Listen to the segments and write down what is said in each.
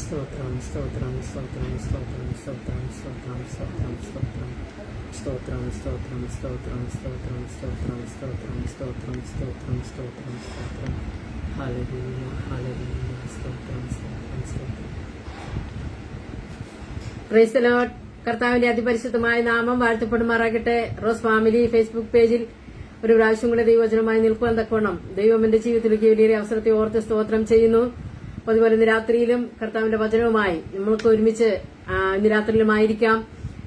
സ്തോത്രം സ്തോത്രം സ്തോത്രം സ്തോത്രം സ്തോത്രം സ്തോത്രം സ്തോത്രം സ്തോത്രം സ്തോത്രം സ്തോത്രം സ്തോത്രം സ്തോത്രം സ്തോത്രം സ്തോത്രം സ്തോത്രം സ്തോത്രം സ്തോത്രം സ്തോത്രം ഹല്ലേലൂയ ഹല്ലേലൂയ സ്തോത്രം സ്തോത്രം സ്തോത്രം. Praise the Lord. കർത്താവിന്റെ അതിപരിശുദ്ധമായ നാമം വാഴ്ത്തപ്പെടുമാറാകട്ടെ. റോസ് ഫാമിലി ഫേസ്ബുക്ക് പേജിൽ ഒരു പ്രാവശ്യം കൂടെ ദൈവവചനമായി നിൽക്കുവാൻ തക്കവണ്ണം ദൈവം എന്റെ ജീവിതത്തിലേക്ക് വലിയൊരു അവസരത്തെ ഓർത്ത് സ്തോത്രം ചെയ്യുന്നു. അതുപോലെ ഇന്ന് രാത്രിയിലും കർത്താവിന്റെ വചനവുമായി നമ്മൾക്ക് ഒരുമിച്ച് ഇന്ന് രാത്രിയിലുമായിരിക്കാം.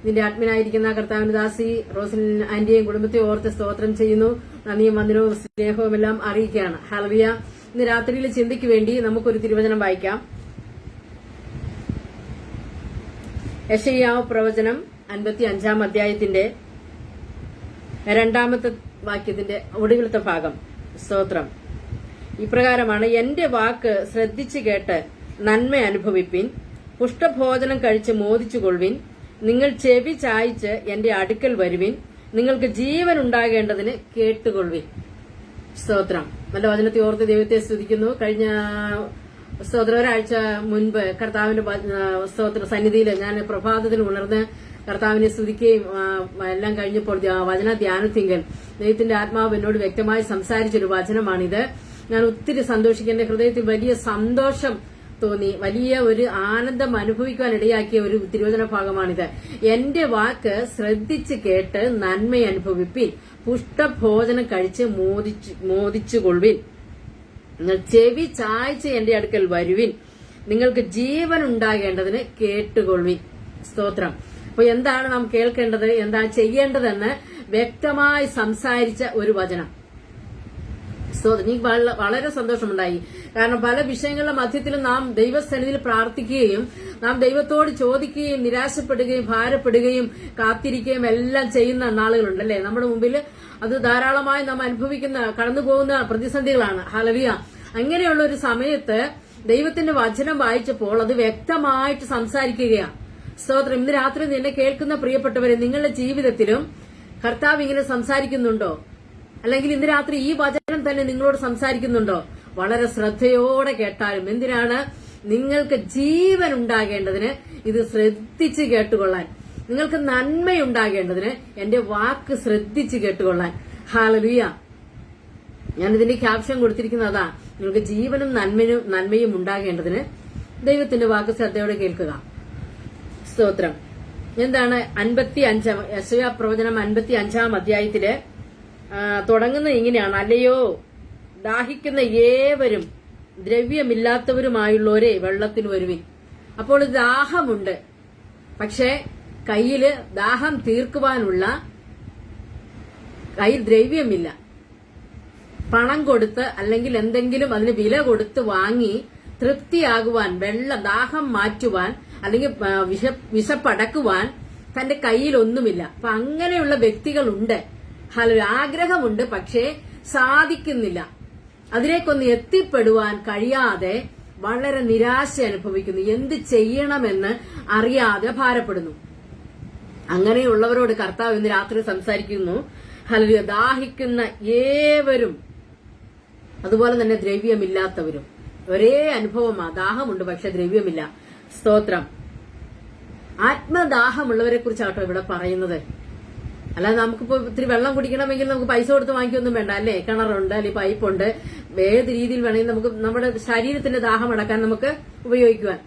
ഇതിന്റെ അഡ്മിനായിരിക്കുന്ന കർത്താവിന്റെ ദാസി റോസിൻ ആന്റിയെയും കുടുംബത്തെ ഓർത്ത് സ്തോത്രം ചെയ്യുന്നു. നന്ദിയും വന്ദനവും സ്നേഹവും എല്ലാം അറിയിക്കുകയാണ്. ഹല്ലേലൂയ. ഇന്ന് രാത്രിയിലെ ചിന്തയ്ക്ക് വേണ്ടി നമുക്കൊരു തിരുവചനം വായിക്കാം. യെശയ്യാവ് പ്രവചനം 55-ാം അധ്യായത്തിന്റെ 2-ാമത്തെ വാക്യത്തിന്റെ ഒടുവിലത്തെ ഭാഗം. സ്തോത്രം ഇപ്രകാരമാണ്: എന്റെ വാക്ക് ശ്രദ്ധിച്ചു കേട്ട് നന്മ അനുഭവിപ്പിൻ, പുഷ്ടഭോജനം കഴിച്ച് മോദിച്ചുകൊള്ളുവിൻ, നിങ്ങൾ ചെവി ചായ്ച്ച് എന്റെ അടുക്കൽ വരുവിൻ, നിങ്ങൾക്ക് ജീവൻ ഉണ്ടാകേണ്ടതിന് കേട്ടുകൊള്ളുവിൻ. സ്തോത്രം. നല്ല വചനത്തെ ഓർത്ത് ദൈവത്തെ സ്തുതിക്കുന്നു. കഴിഞ്ഞ സ്തോത്രം ഒരാഴ്ച മുൻപ് കർത്താവിന്റെ സ്തോത്ര സന്നിധിയിൽ ഞാൻ പ്രഭാതത്തിൽ ഉണർന്ന് കർത്താവിനെ സ്തുതിക്കുകയും എല്ലാം കഴിഞ്ഞപ്പോൾ വചന ധ്യാനത്തിങ്കൽ ദൈവത്തിന്റെ ആത്മാവ് എന്നോട് വ്യക്തമായി സംസാരിച്ചൊരു വചനമാണിത്. ഞാൻ ഒത്തിരി സന്തോഷിക്കുന്ന ഹൃദയത്തിൽ വലിയ സന്തോഷം തോന്നി, വലിയ ഒരു ആനന്ദം അനുഭവിക്കുവാൻ ഇടയാക്കിയ ഒരു തിരുവചന ഭാഗമാണിത്. എന്റെ വാക്ക് ശ്രദ്ധിച്ച് കേട്ട് നന്മ അനുഭവിപ്പിൻ, പുഷ്ടഭോജനം കഴിച്ച് മോദിച്ചുകൊള്ളുവിൻ, നിങ്ങൾ ചെവി ചായ്ച്ച് എന്റെ അടുക്കൽ വരുവിൻ, നിങ്ങൾക്ക് ജീവൻ ഉണ്ടാകേണ്ടതിന് കേട്ടുകൊള്ളുവിൻ. സ്തോത്രം. അപ്പൊ എന്താണ് നാം കേൾക്കേണ്ടത്, എന്താണ് ചെയ്യേണ്ടതെന്ന് വ്യക്തമായി സംസാരിച്ച ഒരു വചനം. എനിക്ക് വളരെ സന്തോഷമുണ്ടായി. കാരണം പല വിഷയങ്ങളുടെ മധ്യത്തിലും നാം ദൈവസന്നിധിയിൽ പ്രാർത്ഥിക്കുകയും നാം ദൈവത്തോട് ചോദിക്കുകയും നിരാശപ്പെടുകയും ഭാരപ്പെടുകയും കാത്തിരിക്കുകയും എല്ലാം ചെയ്യുന്ന നാളുകളുണ്ട് അല്ലെ നമ്മുടെ മുമ്പിൽ. അത് ധാരാളമായി നാം അനുഭവിക്കുന്ന കടന്നുപോകുന്ന പ്രതിസന്ധികളാണ്. ഹല്ലേലൂയ. അങ്ങനെയുള്ള ഒരു സമയത്ത് ദൈവത്തിന്റെ വചനം വായിച്ചപ്പോൾ അത് വ്യക്തമായിട്ട് സംസാരിക്കുകയാണ്. സ്തോത്രം. ഇന്ന് രാത്രി നിന്നെ കേൾക്കുന്ന പ്രിയപ്പെട്ടവരെ, നിങ്ങളുടെ ജീവിതത്തിലും കർത്താവ് ഇങ്ങനെ സംസാരിക്കുന്നുണ്ടോ? അല്ലെങ്കിൽ ഇന്ന് രാത്രി ഈ വചനം തന്നെ നിങ്ങളോട് സംസാരിക്കുന്നുണ്ടോ? വളരെ ശ്രദ്ധയോടെ കേട്ടാലും. എന്തിനാണ്? നിങ്ങൾക്ക് ജീവൻ ഉണ്ടാകേണ്ടതിന് ഇത് ശ്രദ്ധിച്ച് കേട്ടുകൊള്ളാൻ, നിങ്ങൾക്ക് നന്മയുണ്ടാകേണ്ടതിന് എന്റെ വാക്ക് ശ്രദ്ധിച്ച് കേട്ടുകൊള്ളാൻ. ഹല്ലേലൂയ. ഞാനിതിന്റെ ക്യാപ്ഷൻ കൊടുത്തിരിക്കുന്നതാ, നിങ്ങൾക്ക് ജീവനും നന്മയും ഉണ്ടാകേണ്ടതിന് ദൈവത്തിന്റെ വാക്ക് ശ്രദ്ധയോടെ കേൾക്കുക. സ്തോത്രം. എന്താണ് 55 യെശയ്യാ പ്രവചനം 55-ാം അധ്യായത്തില് തുടങ്ങുന്നത് ഇങ്ങനെയാണ്: അല്ലയോ ദാഹിക്കുന്ന ഏവരും ദ്രവ്യമില്ലാത്തവരുമായുള്ളവരെ വെള്ളത്തിന് വരുവിൻ. അപ്പോൾ ദാഹമുണ്ട്, പക്ഷെ കയ്യില് ദാഹം തീർക്കുവാനുള്ള കയ്യിൽ ദ്രവ്യമില്ല. പണം കൊടുത്ത് അല്ലെങ്കിൽ എന്തെങ്കിലും അതിന് വില കൊടുത്ത് വാങ്ങി തൃപ്തിയാകുവാൻ, ദാഹം മാറ്റുവാൻ അല്ലെങ്കിൽ വിശപ്പടക്കുവാൻ തന്റെ കയ്യിൽ ഒന്നുമില്ല. അപ്പൊ അങ്ങനെയുള്ള വ്യക്തികളുണ്ട്. ആഗ്രഹമുണ്ട്, പക്ഷേ സാധിക്കുന്നില്ല. അതിലേക്കൊന്ന് എത്തിപ്പെടുവാൻ കഴിയാതെ വളരെ നിരാശ അനുഭവിക്കുന്നു. എന്ത് ചെയ്യണമെന്ന് അറിയാതെ ഭാരപ്പെടുന്നു. അങ്ങനെയുള്ളവരോട് കർത്താവ് ഇന്ന് രാത്രി സംസാരിക്കുന്നു. ഹല്ലേലൂയ. ദാഹിക്കുന്ന ഏവരും, അതുപോലെ തന്നെ ദ്രവ്യമില്ലാത്തവരും. ഒരേ അനുഭവമാ. ദാഹമുണ്ട്, പക്ഷെ ദ്രവ്യമില്ല. സ്തോത്രം. ആത്മദാഹമുള്ളവരെ കുറിച്ചാട്ടോ ഇവിടെ പറയുന്നത്. അല്ലാതെ നമുക്കിപ്പോ ഇത്തിരി വെള്ളം കുടിക്കണമെങ്കിൽ നമുക്ക് പൈസ കൊടുത്ത് വാങ്ങിക്കൊന്നും വേണ്ട അല്ലേ? കിണറുണ്ട്, അല്ലെങ്കിൽ പൈപ്പുണ്ട്. ഏത് രീതിയിൽ വേണമെങ്കിൽ നമുക്ക് നമ്മുടെ ശരീരത്തിന്റെ ദാഹം അടക്കാൻ നമുക്ക് ഉപയോഗിക്കുവാൻ.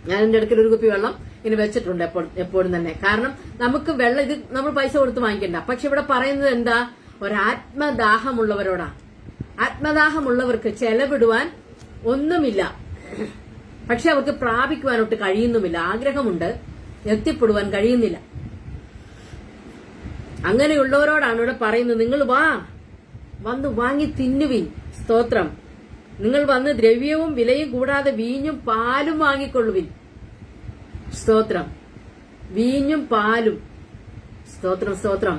ഞാൻ എന്റെ അടുക്കൽ ഒരു കുപ്പി വെള്ളം ഇങ്ങനെ വെച്ചിട്ടുണ്ട് എപ്പോഴും തന്നെ. കാരണം നമുക്ക് വെള്ളം ഇത് നമ്മൾ പൈസ കൊടുത്ത് വാങ്ങിക്കണ്ട. പക്ഷെ ഇവിടെ പറയുന്നത് എന്താ? ഒരാത്മദാഹമുള്ളവരോടാ. ആത്മദാഹമുള്ളവർക്ക് ചെലവിടുവാൻ ഒന്നുമില്ല, പക്ഷെ അവർക്ക് പ്രാപിക്കുവാനൊട്ട് കഴിയുന്നുമില്ല. ആഗ്രഹമുണ്ട്, എത്തിപ്പെടുവാൻ കഴിയുന്നില്ല. അങ്ങനെയുള്ളവരോടാണ് ഇവിടെ പറയുന്നത്, നിങ്ങൾ വന്ന് വാങ്ങി തിന്നുവിൻ. സ്തോത്രം. നിങ്ങൾ വന്ന് ദ്രവ്യവും വിലയും കൂടാതെ വീഞ്ഞും പാലും വാങ്ങിക്കൊള്ളുവിൻ. സ്തോത്രം. വീഞ്ഞും പാലും. സ്തോത്രം സ്തോത്രം.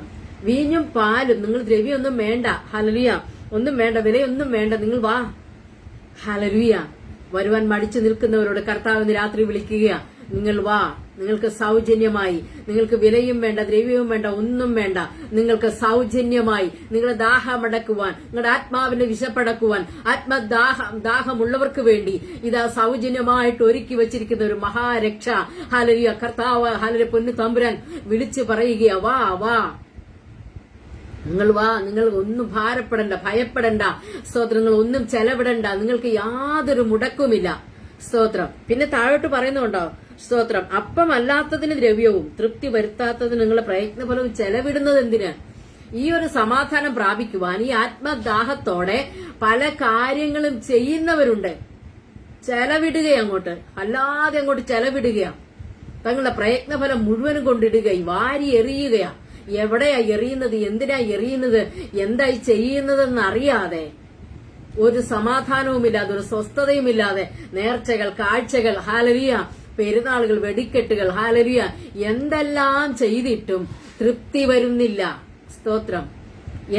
വീഞ്ഞും പാലും. നിങ്ങൾ ദ്രവ്യമൊന്നും വേണ്ട. ഹല്ലേലൂയ. ഒന്നും വേണ്ട, വിലയൊന്നും വേണ്ട. നിങ്ങൾ വാ. ഹല്ലേലൂയ. വരുവാൻ മടിച്ചു നിൽക്കുന്നവരോട് കർത്താവിന് രാത്രി വിളിക്കുക, നിങ്ങൾ വാ, നിങ്ങൾക്ക് സൗജന്യമായി, നിങ്ങൾക്ക് വിലയും വേണ്ട, ദ്രവ്യവും വേണ്ട, ഒന്നും വേണ്ട, നിങ്ങൾക്ക് സൗജന്യമായി നിങ്ങളുടെ ദാഹമടക്കുവാൻ, നിങ്ങളുടെ ആത്മാവിന്റെ വിശപ്പടക്കുവാൻ, ദാഹമുള്ളവർക്ക് വേണ്ടി ഇതാ സൗജന്യമായിട്ട് ഒരുക്കി വെച്ചിരിക്കുന്ന ഒരു മഹാരക്ഷ. ഹല്ലേലൂയ. കർത്താവ് ഹല്ലേലൂയ പൊന്നു തമ്പുരാൻ വിളിച്ചു പറയുകയാ, വാ വാ, നിങ്ങൾ വാ, നിങ്ങൾ ഒന്നും ഭാരപ്പെടണ്ട, ഭയപ്പെടണ്ട. സ്തോത്രം. നിങ്ങൾ ഒന്നും ചെലവിടണ്ട, നിങ്ങൾക്ക് യാതൊരു മുടക്കുമില്ല. സ്തോത്രം. പിന്നെ താഴോട്ട് പറയുന്നുണ്ടോ? സ്തോത്രം. അപ്പമല്ലാത്തതിന് ദ്രവ്യവും തൃപ്തി വരുത്താത്തതിന് നിങ്ങളുടെ പ്രയത്നഫലവും ചെലവിടുന്നത് എന്തിന്? ഈ ഒരു സമാധാനം പ്രാപിക്കുവാൻ ഈ ആത്മദാഹത്തോടെ പല കാര്യങ്ങളും ചെയ്യുന്നവരുണ്ട്. ചെലവിടുകയാണ് അങ്ങോട്ട്, അല്ലാതെ അങ്ങോട്ട് ചെലവിടുകയാ. തങ്ങളുടെ പ്രയത്നഫലം മുഴുവനും കൊണ്ടിടുക, വാരി എറിയുകയാ. എവിടെയാ എറിയുന്നത്, എന്തിനാ എറിയുന്നത്, എന്തായി ചെയ്യുന്നതെന്ന് അറിയാതെ, ഒരു സമാധാനവുമില്ലാതെ, ഒരു സ്വസ്ഥതയുമില്ലാതെ, നേർച്ചകൾ, കാഴ്ചകൾ, ഹല്ലേലൂയ, പെരുന്നാളുകൾ, വെടിക്കെട്ടുകൾ, ഹല്ലേലൂയ, എന്തെല്ലാം ചെയ്തിട്ടും തൃപ്തി വരുന്നില്ല. സ്തോത്രം.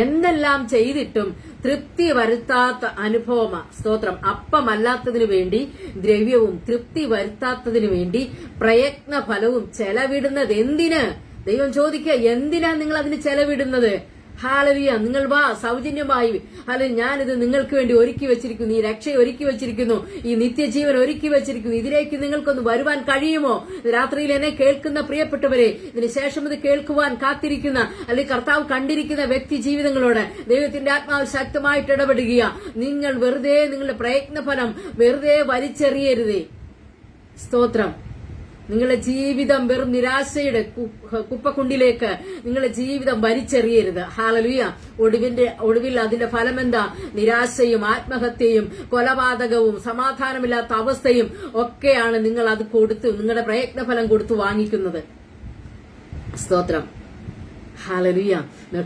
എന്തെല്ലാം ചെയ്തിട്ടും തൃപ്തി വരുത്താത്ത അനുഭവമാ. സ്തോത്രം. അപ്പമല്ലാത്തതിനു വേണ്ടി ദ്രവ്യവും തൃപ്തി വരുത്താത്തതിനു വേണ്ടി പ്രയത്ന ഫലവും ചെലവിടുന്നത് എന്തിന്? ദൈവം ചോദിക്കുക, എന്തിനാ നിങ്ങൾ അതിന് ചെലവിടുന്നത്? ഹല്ലേലൂയ. നിങ്ങൾ വാ, സൗജന്യമായി. ഹല്ലേലൂയ. ഞാനിത് നിങ്ങൾക്ക് വേണ്ടി ഒരുക്കി വെച്ചിരിക്കുന്നു, ഈ രക്ഷ ഒരുക്കി വെച്ചിരിക്കുന്നു, ഈ നിത്യജീവൻ ഒരുക്കി വെച്ചിരിക്കുന്നു. ഇതിലേക്ക് നിങ്ങൾക്കൊന്ന് വരുവാൻ കഴിയുമോ? രാത്രിയിൽ എന്നെ കേൾക്കുന്ന പ്രിയപ്പെട്ടവരെ, ഇതിനുശേഷം ഇത് കേൾക്കുവാൻ കാത്തിരിക്കുന്ന, അല്ലെങ്കിൽ കർത്താവ് കണ്ടിരിക്കുന്ന വ്യക്തി ജീവിതങ്ങളോട് ദൈവത്തിന്റെ ആത്മാവ് ശക്തമായിട്ട് ഇടപെടുക. നിങ്ങൾ വെറുതെ നിങ്ങളുടെ പ്രയത്നഫലം വെറുതെ വലിച്ചെറിയരുതേ. സ്തോത്രം. നിങ്ങളുടെ ജീവിതം വെറും നിരാശയുടെ കുപ്പക്കുണ്ടിലേക്ക് നിങ്ങളുടെ ജീവിതം വലിച്ചെറിയരുത്. ഹല്ലേലൂയ. ഒടുവിൽ അതിന്റെ ഫലം എന്താ? നിരാശയും ആത്മഹത്യയും കൊലപാതകവും സമാധാനമില്ലാത്ത അവസ്ഥയും ഒക്കെയാണ് നിങ്ങൾ അത് കൊടുത്ത്, നിങ്ങളുടെ പ്രയത്നഫലം കൊടുത്തു വാങ്ങിക്കുന്നത്. സ്തോത്രം. ഹല്ലേലൂയ.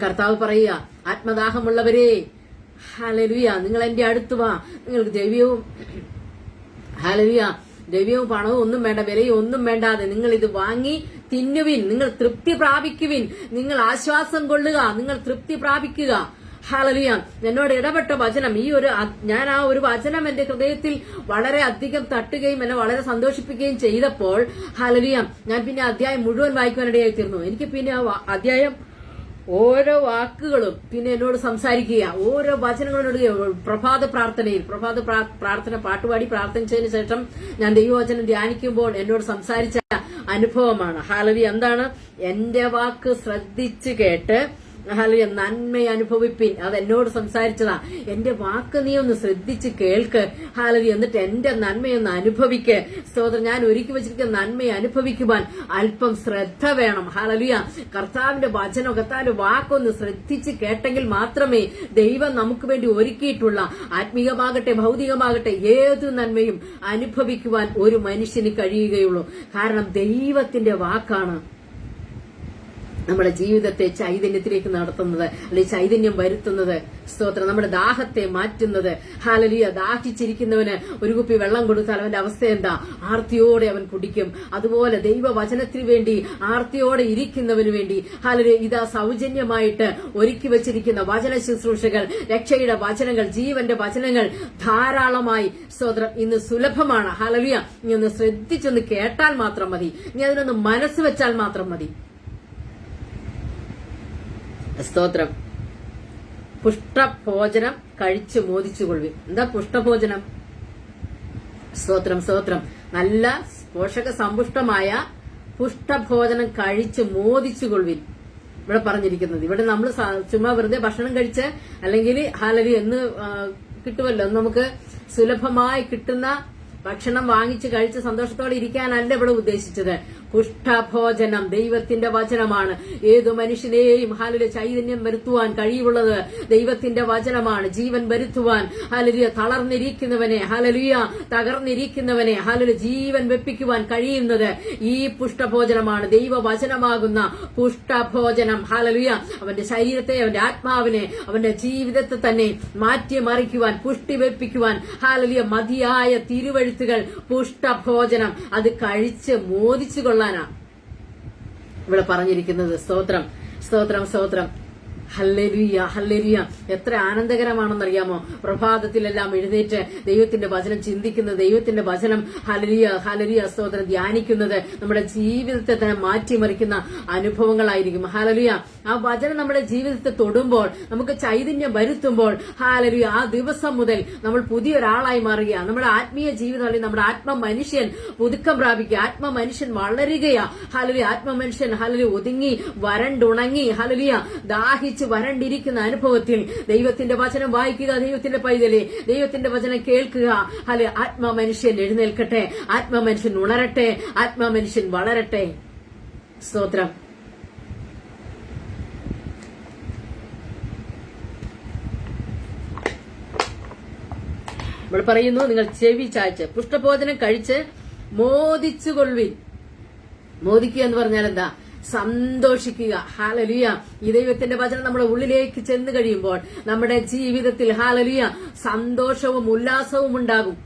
കർത്താവ് പറയുക, ആത്മദാഹമുള്ളവരെ, ഹല്ലേലൂയ, നിങ്ങൾ എന്റെ അടുത്ത് വാ, നിങ്ങൾക്ക് ദ്രവ്യവും, ഹല്ലേലൂയ, ദ്രവ്യവും പണവും ഒന്നും വേണ്ട, വിലയും ഒന്നും വേണ്ടാതെ നിങ്ങൾ ഇത് വാങ്ങി തിന്നുവിൻ, നിങ്ങൾ തൃപ്തി പ്രാപിക്കുവിൻ, നിങ്ങൾ ആശ്വാസം കൊള്ളുക, നിങ്ങൾ തൃപ്തി പ്രാപിക്കുക. ഹല്ലേലൂയ. എന്നോട് ഇടപെട്ട വചനം, ഞാൻ ആ ഒരു വചനം എന്റെ ഹൃദയത്തിൽ വളരെ അധികം തട്ടുകയും എന്നെ വളരെ സന്തോഷിപ്പിക്കുകയും ചെയ്തപ്പോൾ, ഹല്ലേലൂയ, ഞാൻ പിന്നെ അധ്യായം മുഴുവൻ വായിക്കാനിടയായി തീർന്നു. എനിക്ക് പിന്നെ ആ അധ്യായം ഓരോ വാക്കുകളും പിന്നെ എന്നോട് സംസാരിക്കുക, ഓരോ വചനങ്ങളോട് പ്രഭാത പ്രാർത്ഥന പാട്ടുപാടി പ്രാർത്ഥിച്ചതിന് ശേഷം ഞാൻ ദൈവവചനം ധ്യാനിക്കുമ്പോൾ എന്നോട് സംസാരിച്ച അനുഭവമാണ്. ഹല്ലേലൂയ. എന്താണ്? എന്റെ വാക്ക് ശ്രദ്ധിച്ചു കേട്ട് ഹല്ലേലൂയ നന്മ അനുഭവിപ്പിൻ. അത് എന്നോട് സംസാരിച്ചതാ. എന്റെ വാക്ക് നീ ഒന്ന് ശ്രദ്ധിച്ച് കേൾക്ക്. ഹല്ലേലൂയ. എന്നിട്ട് എന്റെ നന്മയൊന്ന് അനുഭവിക്ക്. സ്തോത്രം. ഞാൻ ഒരുക്കി വെച്ചിരിക്കുന്ന നന്മയെ അനുഭവിക്കുവാൻ അല്പം ശ്രദ്ധ വേണം. ഹല്ലേലൂയ. കർത്താവിന്റെ വചനം, കർത്താവിന്റെ വാക്കൊന്ന് ശ്രദ്ധിച്ച് കേട്ടെങ്കിൽ മാത്രമേ ദൈവം നമുക്ക് വേണ്ടി ഒരുക്കിയിട്ടുള്ള ആത്മീയമാകട്ടെ ഭൗതികമാകട്ടെ ഏതു നന്മയും അനുഭവിക്കുവാൻ ഒരു മനുഷ്യന് കഴിയുകയുള്ളൂ. കാരണം ദൈവത്തിന്റെ വാക്കാണ് നമ്മുടെ ജീവിതത്തെ ചൈതന്യത്തിലേക്ക് നടത്തുന്നത്, അല്ലെങ്കിൽ ചൈതന്യം വരുത്തുന്നത്. സ്തോത്രം. നമ്മുടെ ദാഹത്തെ മാറ്റുന്നത്. ഹല്ലേലൂയ. ദാഹിച്ചിരിക്കുന്നവന് ഒരു കുപ്പി വെള്ളം കൊടുത്താൽ അവന്റെ അവസ്ഥ എന്താ? ആർത്തിയോടെ അവൻ കുടിക്കും. അതുപോലെ ദൈവവചനത്തിന് വേണ്ടി ആർത്തിയോടെ ഇരിക്കുന്നവന് വേണ്ടി ഹല്ലേലൂയ ഇതാ സൗജന്യമായിട്ട് ഒരുക്കി വെച്ചിരിക്കുന്ന വചന ശുശ്രൂഷകൾ, രക്ഷയുടെ വചനങ്ങൾ, ജീവന്റെ വചനങ്ങൾ ധാരാളമായി സ്തോത്രം ഇന്ന് സുലഭമാണ്. ഹല്ലേലൂയ. നീ ഒന്ന് ശ്രദ്ധിച്ചൊന്ന് കേട്ടാൽ മാത്രം മതി, നീ അതിനൊന്ന് മനസ്സ് വെച്ചാൽ മാത്രം മതി. സ്തോത്രം. പുഷ്ടഭോജനം കഴിച്ചു മോദിച്ചുകൊള്ളുവിൻ. എന്താ പുഷ്ടഭോജനം? സ്തോത്രം. സ്തോത്രം. നല്ല പോഷക സമ്പുഷ്ടമായ പുഷ്ടഭോജനം കഴിച്ച് മോദിച്ചുകൊള്ളുവിൻ ഇവിടെ പറഞ്ഞിരിക്കുന്നത്. ഇവിടെ നമ്മൾ ചുമ്മാ വെറുതെ ഭക്ഷണം കഴിച്ച്, അല്ലെങ്കിൽ ഹല്ലേലൂയ എന്ന് കിട്ടുമല്ലോ, നമുക്ക് സുലഭമായി കിട്ടുന്ന ഭക്ഷണം വാങ്ങിച്ച് കഴിച്ച് സന്തോഷത്തോടെ ഇരിക്കാനല്ല ഇവിടെ ഉദ്ദേശിച്ചത്. പുഷ്ടഭോജനം ദൈവത്തിന്റെ വചനമാണ്. ഏതു മനുഷ്യനെയും ഹല്ലേലൂയ ചൈതന്യം വരുത്തുവാൻ കഴിവുള്ളത് ദൈവത്തിന്റെ വചനമാണ്. ജീവൻ വരുത്തുവാൻ ഹല്ലേലൂയ തളർന്നിരിക്കുന്നവനെ, ഹല്ലേലൂയ തകർന്നിരിക്കുന്നവനെ ഹല്ലേലൂയ ജീവൻ വെപ്പിക്കുവാൻ കഴിയുന്നത് ഈ പുഷ്ടഭോജനമാണ്. ദൈവവചനമാകുന്ന പുഷ്ടഭോജനം. ഹല്ലേലൂയ അവന്റെ ശരീരത്തെ, അവന്റെ ആത്മാവിനെ, അവന്റെ ജീവിതത്തെ തന്നെ മാറ്റിമറിക്കുവാൻ, പുഷ്ടി വെപ്പിക്കുവാൻ ഹല്ലേലൂയ മതിയായ തിരുവഴുത്തുകൾ, പുഷ്ടഭോജനം അത് കഴിച്ച് മോദിച്ചു കൊള്ളാനാ ഇവിടെ പറഞ്ഞിരിക്കുന്നത്. സ്തോത്രം. സ്തോത്രം. സ്തോത്രം. Hallelujah, hallelujah. എത്ര ആനന്ദകരമാണെന്നറിയാമോ? പ്രഭാതത്തിലെല്ലാം എഴുന്നേറ്റ് ദൈവത്തിന്റെ വചനം ചിന്തിക്കുന്നത്, ദൈവത്തിന്റെ വചനം ഹല്ലേലൂയ, ഹല്ലേലൂയ സ്തോത്രം ധ്യാനിക്കുന്നത് നമ്മുടെ ജീവിതത്തെ തന്നെ മാറ്റിമറിക്കുന്ന അനുഭവങ്ങളായിരിക്കും. ഹല്ലേലൂയ. ആ വചനം നമ്മുടെ ജീവിതത്തെ തൊടുമ്പോൾ, നമുക്ക് ചൈതന്യം വരുത്തുമ്പോൾ, ഹല്ലേലൂയ, ആ ദിവസം മുതൽ നമ്മൾ പുതിയൊരാളായി മാറുകയാണ്. നമ്മുടെ ആത്മീയ ജീവിതം അല്ലെങ്കിൽ നമ്മുടെ ആത്മ മനുഷ്യൻ പുതുക്കം പ്രാപിക്കുക, ആത്മ മനുഷ്യൻ വളരുകയാ. ഹല്ലേലൂയ. ആത്മ മനുഷ്യൻ ഹല്ലേലൂയ ഒതുങ്ങി വരണ്ടുണങ്ങി ഹല്ലേലൂയ ദാഹിച്ച് വരണ്ടിരിക്കുന്ന അനുഭവത്തിൽ ദൈവത്തിന്റെ വചനം വായിക്കുക. ദൈവത്തിന്റെ പൈതലെ, ദൈവത്തിന്റെ വചനം കേൾക്കുക. ഹല്ലേലൂയ. ആത്മ മനുഷ്യൻ എഴുന്നേൽക്കട്ടെ, ആത്മ മനുഷ്യൻ ഉണരട്ടെ, ആത്മ മനുഷ്യൻ വളരട്ടെ. സ്തോത്രം. നമ്മൾ പറയുന്നു, നിങ്ങൾ ചെവി ചായ്ച്ച് പുഷ്ടഭോജനം കഴിച്ച് മോദിച്ചുകൊള്ളുവിൻ. മോദിക്കുക എന്ന് പറഞ്ഞാൽ എന്താ? സന്തോഷിക്കുക. ഹല്ലേലൂയ. ഈ ദൈവത്തിന്റെ വചനം നമ്മുടെ ഉള്ളിലേക്ക് ചെന്ന് കഴിയുമ്പോൾ നമ്മുടെ ജീവിതത്തിൽ ഹല്ലേലൂയ സന്തോഷവും ഉല്ലാസവും ഉണ്ടാകും.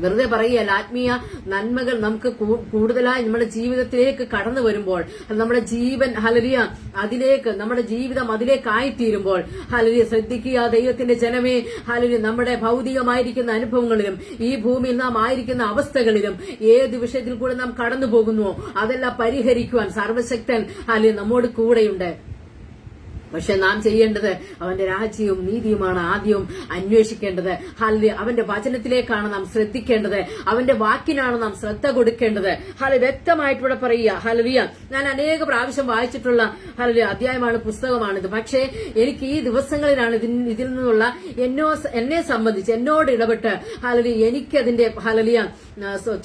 വെറുതെ പറയുകയല്ല, ആത്മീയ നന്മകൾ നമുക്ക് കൂടുതലായി നമ്മുടെ ജീവിതത്തിലേക്ക് കടന്നു വരുമ്പോൾ, നമ്മുടെ ജീവൻ ഹല്ലേലൂയ അതിലേക്ക്, നമ്മുടെ ജീവിതം അതിലേക്കായിത്തീരുമ്പോൾ ഹല്ലേലൂയ ശ്രദ്ധിക്കുക ദൈവത്തിന്റെ ജനമേ. ഹല്ലേലൂയ. നമ്മുടെ ഭൗതികമായിരിക്കുന്ന അനുഭവങ്ങളിലും ഈ ഭൂമിയിൽ നാം ആയിരിക്കുന്ന അവസ്ഥകളിലും ഏത് വിഷയത്തിൽ കൂടെ നാം കടന്നു പോകുന്നുവോ അതെല്ലാം പരിഹരിക്കുവാൻ സർവശക്തൻ ഹല്ലേലൂയ നമ്മോട് കൂടെയുണ്ട്. പക്ഷെ നാം ചെയ്യേണ്ടത് അവന്റെ രാജ്യവും നീതിയുമാണ് ആദ്യവും അന്വേഷിക്കേണ്ടത്. ഹല്ലേലൂയ. അവന്റെ വചനത്തിലേക്കാണ് നാം ശ്രദ്ധിക്കേണ്ടത്, അവന്റെ വാക്കിനാണ് നാം ശ്രദ്ധ കൊടുക്കേണ്ടത്. ഹല്ലേലൂയ. വ്യക്തമായിട്ടിവിടെ പറയുക. ഹല്ലേലൂയ. ഞാൻ അനേക പ്രാവശ്യം വായിച്ചിട്ടുള്ള ഹല്ലേലൂയ അധ്യായമാണ്, പുസ്തകമാണിത്. പക്ഷേ എനിക്ക് ഈ ദിവസങ്ങളിലാണ് ഇതിൽ നിന്നുള്ള എന്നെ സംബന്ധിച്ച് എന്നോട് ഇടപെട്ട് ഹല്ലേലൂയ എനിക്കതിന്റെ ഹല്ലേലൂയ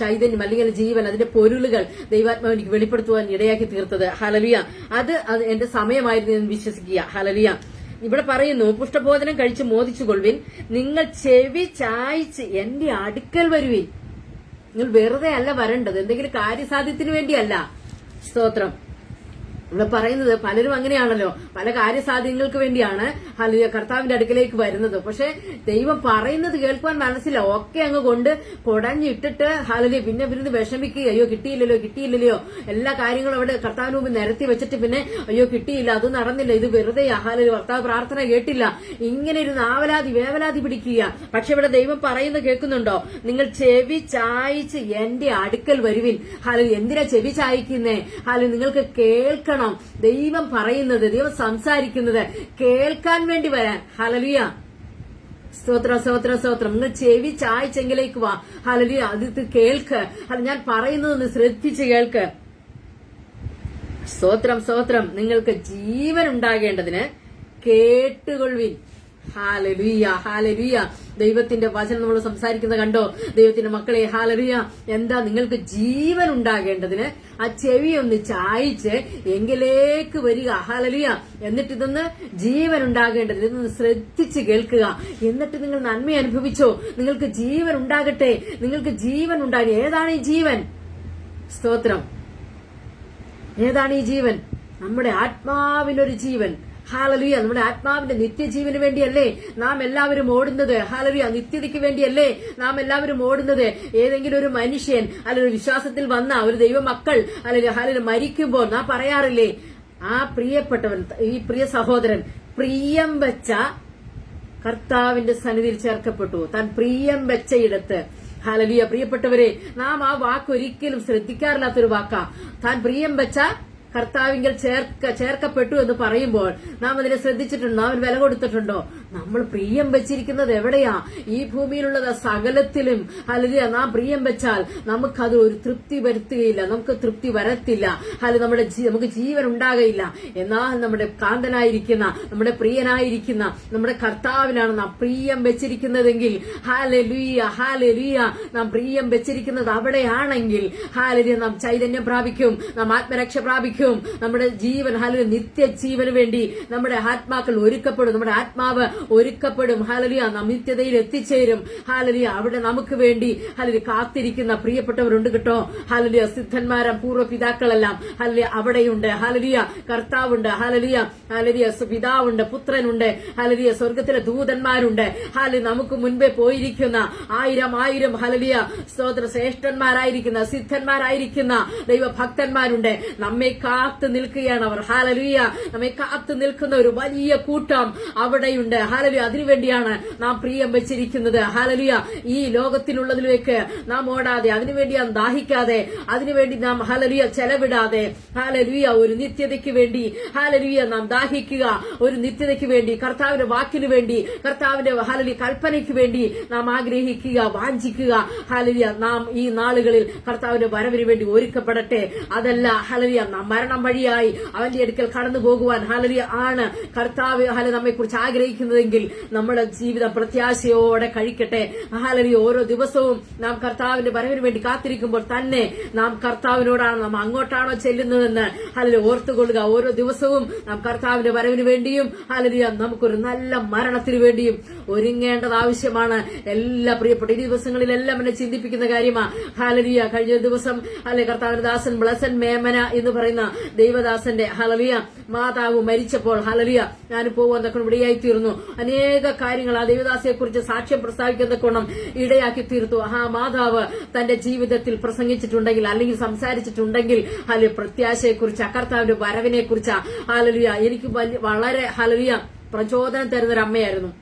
ചൈതന്യം അല്ലെങ്കിൽ ജീവൻ, അതിന്റെ പൊരുളുകൾ ദൈവാത്മാവ് എനിക്ക് വെളിപ്പെടുത്തുവാൻ ഇടയാക്കി തീർത്തത്. ഹല്ലേലൂയ. അത് എന്റെ സമയമായിരുന്നു എന്ന് വിശ്വസിക്കുക. ഹല്ലേലൂയ. ഇവിടെ പറയുന്നു, പുഷ്ടഭോജനം കഴിച്ച് മോദിച്ചുകൊള്ളുവിൻ, നിങ്ങൾ ചെവി ചായ്ച്ച് എന്റെ അടുക്കൽ വരുവിൻ. നിങ്ങൾ വെറുതെ അല്ല വരേണ്ടത്, എന്തെങ്കിലും കാര്യസാധ്യത്തിന് വേണ്ടിയല്ല. സ്തോത്രം. ഇവിടെ പറയുന്നത് പലരും അങ്ങനെയാണല്ലോ, പല കാര്യസാധ്യങ്ങൾക്ക് വേണ്ടിയാണ് ഹല്ലേലൂയ കർത്താവിന്റെ അടുക്കലേക്ക് വരുന്നത്. പക്ഷെ ദൈവം പറയുന്നത് കേൾക്കുവാൻ മനസ്സില്ല, ഒക്കെ അങ്ങ് കൊണ്ട് കുടഞ്ഞിട്ടിട്ട് ഹല്ലേലൂയ പിന്നെ ഇരുന്ന് വിഷമിക്കുക, അയ്യോ കിട്ടിയില്ലല്ലോ, എല്ലാ കാര്യങ്ങളും അവിടെ കർത്താവിന് മുമ്പ് നിരത്തി വെച്ചിട്ട് പിന്നെ അയ്യോ കിട്ടിയില്ല, അത് നടന്നില്ല, ഇത് വെറുതെ ഹല്ലേലൂയ കർത്താവ് പ്രാർത്ഥന കേട്ടില്ല, ഇങ്ങനെ ഇരുന്ന് വേവലാതി പിടിക്കുക. പക്ഷെ ഇവിടെ ദൈവം പറയുന്നത് കേൾക്കുന്നുണ്ടോ? നിങ്ങൾ ചെവി ചായ്ച്ച് എന്റെ അടുക്കൽ വരുവിൻ. ഹല്ലേലൂയ. എന്തിനാ ചെവി ചായ്ക്കുന്നേ? ഹല്ലേലൂയ നിങ്ങൾക്ക് കേൾക്കണം. ദൈവം പറയുന്നത്, ദൈവം സംസാരിക്കുന്നത് കേൾക്കാൻ വേണ്ടി വരാൻ. ഹല്ലേലൂയ. സ്തോത്രം. നിങ്ങൾ ചെവി ചായ്ച്ചെങ്കിലേക്ക് വാ. ഹല്ലേലൂയ. അത് കേൾക്ക്. ഞാൻ പറയുന്നതൊന്ന് ശ്രദ്ധിച്ച് കേൾക്ക്. സ്തോത്രം. നിങ്ങൾക്ക് ജീവൻ ഉണ്ടാകേണ്ടതിന് കേട്ടുകൊള്ളുവിൻ. ഹല്ലേലൂയ. ദൈവത്തിന്റെ വചനം നമ്മൾ സംസാരിക്കുന്ന കണ്ടോ? ദൈവത്തിന്റെ മക്കളെ, ഹല്ലേലൂയ. എന്താ? നിങ്ങൾക്ക് ജീവൻ ഉണ്ടാകേണ്ടതിന് ആ ചെവി ഒന്ന് ചായ്ച്ച് എങ്കിലേക്ക് വരിക. ഹല്ലേലൂയ. എന്നിട്ട് ഇതൊന്ന് ജീവൻ ഉണ്ടാകേണ്ടത് ഇതൊന്ന് ശ്രദ്ധിച്ച് കേൾക്കുക. എന്നിട്ട് നിങ്ങൾ നന്മ അനുഭവിച്ചോ. നിങ്ങൾക്ക് ജീവൻ ഉണ്ടാകട്ടെ, നിങ്ങൾക്ക് ജീവൻ ഉണ്ടാകട്ടെ. ഏതാണ് ഈ ജീവൻ? സ്തോത്രം. ഏതാണ് ഈ ജീവൻ? നമ്മുടെ ആത്മാവിനൊരു ജീവൻ. ഹല്ലേലൂയ. നമ്മുടെ ആത്മാവിന്റെ നിത്യജീവന് വേണ്ടിയല്ലേ നാം എല്ലാവരും ഓടുന്നത്? ഹല്ലേലൂയ. നിത്യതയ്ക്ക് വേണ്ടിയല്ലേ നാം എല്ലാവരും ഓടുന്നത്? ഏതെങ്കിലും ഒരു മനുഷ്യൻ അല്ലെങ്കിൽ വിശ്വാസത്തിൽ വന്ന ഒരു ദൈവമക്കൾ അല്ലെങ്കിൽ മരിക്കുമ്പോൾ നാം പറയാറില്ലേ, ആ പ്രിയപ്പെട്ടവൻ, ഈ പ്രിയ സഹോദരൻ പ്രിയം വെച്ച കർത്താവിന്റെ സന്നിധിയിൽ ചേർക്കപ്പെട്ടു, താൻ പ്രിയം വെച്ചയിടത്ത്. ഹല്ലേലൂയ. പ്രിയപ്പെട്ടവരെ, നാം ആ വാക്ക് ഒരിക്കലും ശ്രദ്ധിക്കാറില്ലാത്തൊരു വാക്കാ. താൻ പ്രിയം വെച്ച കർത്താവിങ്കൽ ചേർക്കപ്പെട്ടു എന്ന് പറയുമ്പോൾ നാം അതിനെ ശ്രദ്ധിച്ചിട്ടുണ്ടോ? നാം വില കൊടുത്തിട്ടുണ്ടോ? നമ്മൾ പ്രിയം വെച്ചിരിക്കുന്നത് എവിടെയാ? ഈ ഭൂമിയിലുള്ളത് സകലത്തിലും. ഹല്ലേലൂയ. നാം പ്രിയം വെച്ചാൽ നമുക്കത് ഒരു തൃപ്തി വരുത്തുകയില്ല, നമുക്ക് തൃപ്തി വരത്തില്ല. നമുക്ക് ജീവൻ ഉണ്ടാകയില്ല. എന്നാൽ നമ്മുടെ കാന്തനായിരിക്കുന്ന, നമ്മുടെ പ്രിയനായിരിക്കുന്ന നമ്മുടെ കർത്താവിനാണ് നാം പ്രിയം വെച്ചിരിക്കുന്നതെങ്കിൽ, ഹല്ലേലൂയ, നാം പ്രിയം വെച്ചിരിക്കുന്നത് അവിടെയാണെങ്കിൽ ഹല്ലേലൂയ നാം ചൈതന്യം പ്രാപിക്കും, നാം ആത്മരക്ഷ പ്രാപിക്കും. നമ്മുടെ ജീവൻ ഹല്ലേലൂയ നിത്യജീവന് വേണ്ടി നമ്മുടെ ആത്മാക്കൾ ഒരുക്കപ്പെടും. നമ്മുടെ ആത്മാവ് ഒരുക്കപ്പെടും. ഹല്ലേലൂയ, നാം നിത്യതയിൽ എത്തിച്ചേരും. ഹല്ലേലൂയ, അവിടെ നമുക്ക് വേണ്ടി ഹല്ലേലൂയ കാത്തിരിക്കുന്ന പ്രിയപ്പെട്ടവരുണ്ട് കേട്ടോ. ഹല്ലേലൂയ, സിദ്ധന്മാരും പൂർവ്വ പിതാക്കളെല്ലാം ഹല്ലേലൂയ അവിടെയുണ്ട്. ഹല്ലേലൂയ, കർത്താവുണ്ട്. ഹല്ലേലൂയ, ഹല്ലേലൂയ, പിതാവുണ്ട്, പുത്രനുണ്ട്. ഹല്ലേലൂയ, സ്വർഗത്തിലെ ദൂതന്മാരുണ്ട്. ഹല്ലേലൂയ, നമുക്ക് മുൻപേ പോയിരിക്കുന്ന ആയിരം ഹല്ലേലൂയ സ്തോത്ര ശ്രേഷ്ഠന്മാരായിരിക്കുന്ന സിദ്ധന്മാരായിരിക്കുന്ന ദൈവഭക്തന്മാരുണ്ട്. നമ്മെ കാത്തു നിൽക്കുകയാണ് അവർ. ഹല്ലേലൂയ, നമ്മെ കാത്തു നിൽക്കുന്ന ഒരു വലിയ കൂട്ടം അവിടെയുണ്ട്. ഹല്ലേലൂയ, അതിനുവേണ്ടിയാണ് നാം പ്രിയം വെച്ചിരിക്കുന്നത്. ഹല്ലേലൂയ, ഈ ലോകത്തിലുള്ളതിലേക്ക് നാം ഓടാതെ, അതിനുവേണ്ടി നാം ദാഹിക്കാതെ, അതിനുവേണ്ടി നാം ഹല്ലേലൂയ ചെലവിടാതെ, ഹല്ലേലൂയ ഒരു നിത്യതയ്ക്ക് വേണ്ടി ഹല്ലേലൂയ നാം ദാഹിക്കുക. ഒരു നിത്യതയ്ക്ക് വേണ്ടി, കർത്താവിന്റെ വാക്കിന് വേണ്ടി, കർത്താവിന്റെ ഹല്ലേലൂയ കൽപ്പനയ്ക്ക് വേണ്ടി നാം ആഗ്രഹിക്കുക, വാഞ്ചിക്കുക. ഹല്ലേലൂയ, നാം ഈ നാളുകളിൽ കർത്താവിന്റെ വരവിന് വേണ്ടി ഒരുക്കപ്പെടട്ടെ. അതല്ല ഹല്ലേലൂയ നാം മരണം വഴിയായി അവന്റെ അടുക്കൽ കടന്നു പോകുവാൻ ഹല്ലേലൂയ ആണ് കർത്താവ് ഹല്ലേലൂയ നമ്മെ കുറിച്ച് ആഗ്രഹിക്കുന്നതെങ്കിൽ നമ്മുടെ ജീവിതം പ്രത്യാശയോടെ കഴിക്കട്ടെ. ഹല്ലേലൂയ, ഓരോ ദിവസവും നാം കർത്താവിന്റെ വരവിന് വേണ്ടി കാത്തിരിക്കുമ്പോൾ തന്നെ നാം കർത്താവിനോടാണ്, നാം അങ്ങോട്ടാണോ ചെല്ലുന്നതെന്ന് ഹല്ലേലൂയ ഓർത്തുകൊള്ളുക. ഓരോ ദിവസവും നാം കർത്താവിന്റെ വരവിന് വേണ്ടിയും ഹല്ലേലൂയ നമുക്കൊരു നല്ല മരണത്തിന് വേണ്ടിയും ഒരുങ്ങേണ്ടത് ആവശ്യമാണ്. എല്ലാ പ്രിയപ്പെട്ട ഈ ദിവസങ്ങളിലെല്ലാം എന്നെ ചിന്തിപ്പിക്കുന്ന കാര്യമാണ്. ഹല്ലേലൂയ, കഴിഞ്ഞ ദിവസം കർത്താവിന്റെ ദാസൻ ബ്ലസൻ മേമന എന്ന് പറയുന്ന ദൈവദാസന്റെ ഹല്ലേലൂയ മാതാവ് മരിച്ചപ്പോൾ ഹല്ലേലൂയ ഞാൻ പോവാൻ തക്കണം ഇടയായി തീർന്നു. അനേക കാര്യങ്ങൾ ആ ദൈവദാസിയെ കുറിച്ച് സാക്ഷ്യം പ്രസ്താവിക്കുന്ന കോണം ഇടയാക്കി തീർത്തു. ആ മാതാവ് തന്റെ ജീവിതത്തിൽ പ്രസംഗിച്ചിട്ടുണ്ടെങ്കിൽ അല്ലെങ്കിൽ സംസാരിച്ചിട്ടുണ്ടെങ്കിൽ ഹല്ലേലൂയ പ്രത്യാശയെക്കുറിച്ച്, കർത്താവിന്റെ വരവിനെ കുറിച്ച് ഹല്ലേലൂയ എനിക്ക് വളരെ ഹല്ലേലൂയ പ്രചോദനം തരുന്നൊരു അമ്മയായിരുന്നു.